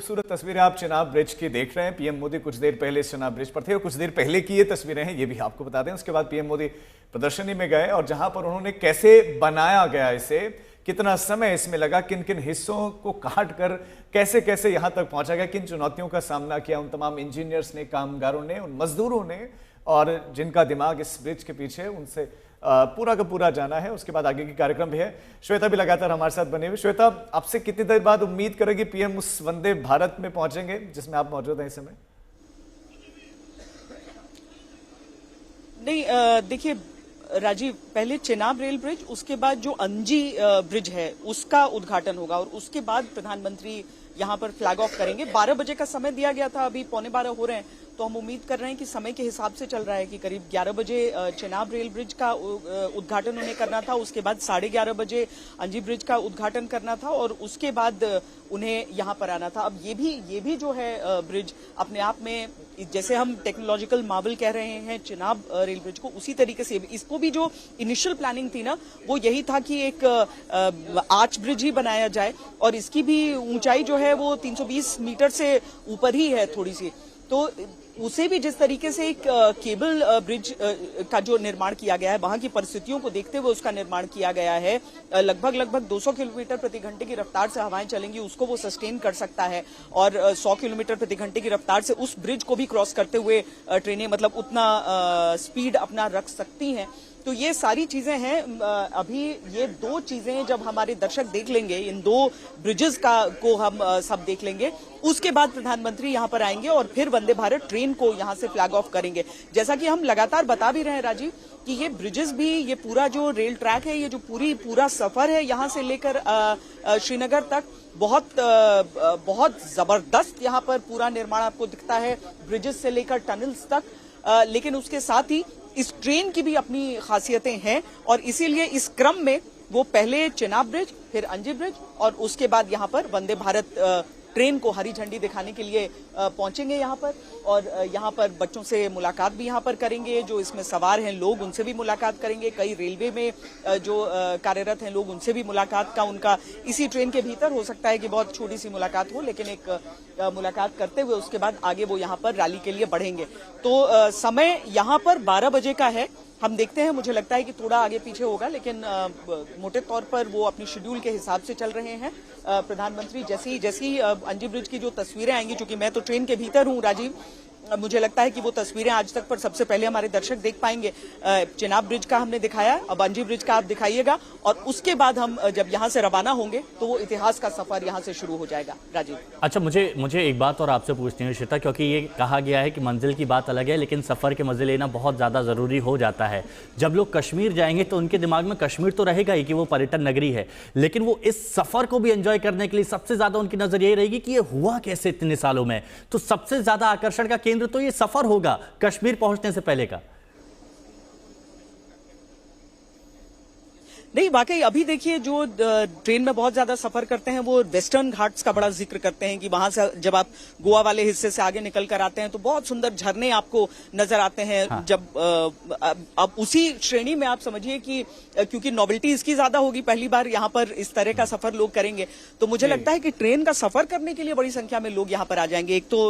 खूबसूरत तस्वीरें आप चिनाब ब्रिज की देख रहे हैं। पीएम मोदी कुछ देर पहले चिनाब ब्रिज पर थे और कुछ देर पहले की ये तस्वीरें हैं, ये भी आपको बता दें। उसके बाद पीएम मोदी प्रदर्शनी में गए और जहां पर उन्होंने कैसे बनाया गया इसे, कितना समय इसमें लगा, किन किन हिस्सों को काट कर कैसे कैसे यहां तक पहुंचा गया, किन चुनौतियों का सामना किया उन तमाम इंजीनियर्स ने, कामगारों ने, उन मजदूरों ने, और जिनका दिमाग इस ब्रिज के पीछे, उनसे पूरा का पूरा जाना है। उसके बाद आगे की कार्यक्रम भी है। श्वेता भी लगातार हमारे साथ बने हुए। श्वेता, आपसे कितनी देर बाद उम्मीद करेगी पीएम उस वंदे भारत में पहुंचेंगे जिसमें आप मौजूद हैं इस समय? नहीं, देखिए राजीव, पहले चेनाब रेल ब्रिज, उसके बाद जो अंजी ब्रिज है उसका उद्घाटन होगा और उसके बाद प्रधानमंत्री यहां पर फ्लैग ऑफ करेंगे। 12 बजे का समय दिया गया था, अभी 11:15 हो रहे हैं, तो हम उम्मीद कर रहे हैं कि समय के हिसाब से चल रहा है कि करीब 11 बजे चेनाब रेल ब्रिज का उद्घाटन उन्हें करना था, उसके बाद 11:30 बजे अंजी ब्रिज का उद्घाटन करना था और उसके बाद उन्हें यहां पर आना था। अब ये भी जो है ब्रिज अपने आप में, जैसे हम टेक्नोलॉजिकल मार्वल कह रहे हैं चेनाब रेल ब्रिज को, उसी तरीके से इसको भी जो इनिशियल प्लानिंग थी ना, वो यही था कि एक आर्च ब्रिज ही बनाया जाए और इसकी भी ऊंचाई जो है वो 320 मीटर से ऊपर ही है थोड़ी सी, तो उसे भी जिस तरीके से एक केबल ब्रिज का जो निर्माण किया गया है, वहां की परिस्थितियों को देखते हुए उसका निर्माण किया गया है। लगभग 200 किलोमीटर प्रति घंटे की रफ्तार से हवाएं चलेंगी, उसको वो सस्टेन कर सकता है और 100 किलोमीटर प्रति घंटे की रफ्तार से उस ब्रिज को भी क्रॉस करते हुए ट्रेनें मतलब उतना स्पीड अपना रख सकती हैं। तो ये सारी चीजें हैं। अभी ये दो चीजें जब हमारे दर्शक देख लेंगे, इन दो ब्रिजेस को हम सब देख लेंगे, उसके बाद प्रधानमंत्री यहां पर आएंगे और फिर वंदे भारत ट्रेन को यहां से फ्लैग ऑफ करेंगे। जैसा कि हम लगातार बता भी रहे हैं राजीव कि ये ब्रिजेस भी, ये पूरा जो रेल ट्रैक है, ये जो पूरा सफर है यहां से लेकर श्रीनगर तक, बहुत जबरदस्त यहां पर पूरा निर्माण आपको दिखता है, ब्रिजेस से लेकर टनल्स तक। लेकिन उसके साथ ही इस ट्रेन की भी अपनी खासियतें हैं और इसीलिए इस क्रम में वो पहले चेनाब ब्रिज, फिर अंजी ब्रिज और उसके बाद यहां पर वंदे भारत ट्रेन को हरी झंडी दिखाने के लिए पहुंचेंगे यहां पर और यहां पर बच्चों से मुलाकात भी यहां पर करेंगे, जो इसमें सवार हैं लोग उनसे भी मुलाकात करेंगे, कई रेलवे में जो कार्यरत हैं लोग उनसे भी मुलाकात का उनका इसी ट्रेन के भीतर हो सकता है कि बहुत छोटी सी मुलाकात हो, लेकिन एक मुलाकात करते हुए उसके बाद आगे वो यहां पर रैली के लिए बढ़ेंगे। तो समय यहां पर 12 बजे का है, हम देखते हैं, मुझे लगता है कि थोड़ा आगे पीछे होगा, लेकिन मोटे तौर पर वो अपनी शेड्यूल के हिसाब से चल रहे हैं। प्रधानमंत्री जैसी अंजी ब्रिज की जो तस्वीरें आएंगी, चूंकि मैं तो ट्रेन के भीतर हूं राजीव, मुझे लगता है कि वो तस्वीरें आज तक पर सबसे पहले हमारे दर्शक देख पाएंगे। चेनाब ब्रिज का हमने दिखाया, अब अंजी ब्रिज का आप दिखाइएगा और उसके बाद हम जब यहां से रवाना होंगे तो वो इतिहास का सफर यहां से शुरू हो जाएगा। राजीव, अच्छा, मुझे एक बात और आपसे पूछनी है श्वेता, क्योंकि ये कहा गया है कि मंजिल की बात अलग है लेकिन सफर के मजे लेना बहुत ज्यादा जरूरी हो जाता है। जब लोग कश्मीर जाएंगे तो उनके दिमाग में कश्मीर तो रहेगा ही कि वो पर्यटन नगरी है, लेकिन वो इस सफर को भी एंजॉय करने के लिए सबसे ज्यादा उनकी नजर यही रहेगी कि ये हुआ कैसे इतने सालों में। तो सबसे ज्यादा आकर्षण का केंद्र तो ये सफर होगा कश्मीर पहुंचने से पहले का। नहीं, वाकई अभी देखिए जो ट्रेन में बहुत ज्यादा सफर करते हैं वो वेस्टर्न घाट्स का बड़ा जिक्र करते हैं कि वहां से जब आप गोवा वाले हिस्से से आगे निकल कर आते हैं तो बहुत सुंदर झरने आपको नजर आते हैं। हाँ। जब अब उसी श्रेणी में आप समझिए कि क्योंकि नॉवेल्टी इसकी ज्यादा होगी, पहली बार यहाँ पर इस तरह का सफर लोग करेंगे, तो मुझे लगता है कि ट्रेन का सफर करने के लिए बड़ी संख्या में लोग यहाँ पर आ जाएंगे। एक तो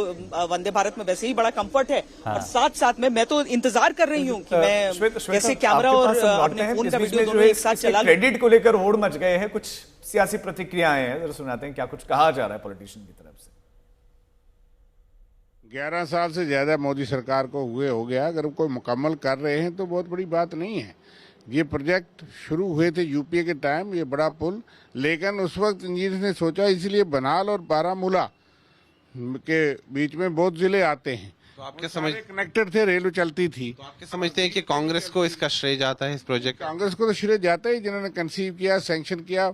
वंदे भारत में वैसे ही बड़ा कंफर्ट है। हाँ। और साथ में मैं तो इंतजार कर रही हूँ कि मैं कैसे कैमरा और अपने फोन का वीडियो दोनों एक साथ क्रेडिट को लेकर होड़ मच गए हैं, कुछ सियासी प्रतिक्रियाएं हैं, जरा सुनाते हैं क्या कुछ कहा जा रहा है पॉलिटिशियन की तरफ से। 11 साल से ज्यादा मोदी सरकार को हो गया, अगर कोई मुकम्मल कर रहे हैं तो बहुत बड़ी बात नहीं है। ये प्रोजेक्ट शुरू हुए थे यूपीए के टाइम, ये बड़ा पुल, लेकिन उस वक्त इंजीनियर ने सोचा इसलिए बनाल और बारामूला के बीच में बहुत जिले आते हैं, तो आपके समझ कनेक्टेड थे, रेलवे चलती थी। तो आपके समझते हैं कि कांग्रेस को इसका श्रेय जाता है इस प्रोजेक्ट? कांग्रेस को तो श्रेय जाता है, जिन्होंने कंसीव किया, सैंक्शन किया,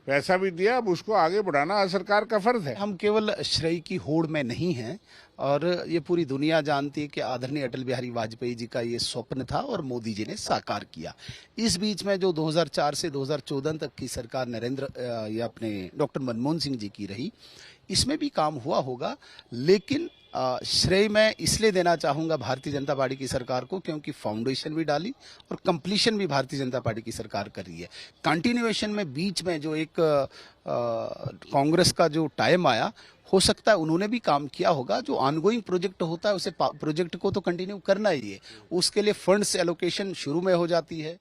पैसा भी दिया, अब उसको आगे बढ़ाना सरकार का फर्ज है। हम केवल श्रेय की होड़ में नहीं हैं और ये पूरी दुनिया जानती है कि आदरणीय अटल बिहारी वाजपेयी जी का ये स्वप्न था और मोदी जी ने साकार किया। इस बीच में जो 2004 से 2014 तक की सरकार ये अपने डॉक्टर मनमोहन सिंह जी की रही, इसमें भी काम हुआ होगा, लेकिन श्रेय मैं इसलिए देना चाहूंगा भारतीय जनता पार्टी की सरकार को क्योंकि फाउंडेशन भी डाली और कंप्लीशन भी भारतीय जनता पार्टी की सरकार कर रही है। कंटिन्यूएशन में बीच में जो एक कांग्रेस का जो टाइम आया, हो सकता है उन्होंने भी काम किया होगा। जो ऑनगोइंग प्रोजेक्ट होता है उसे प्रोजेक्ट को तो कंटिन्यू करना ही है, उसके लिए फंड्स एलोकेशन शुरू में हो जाती है।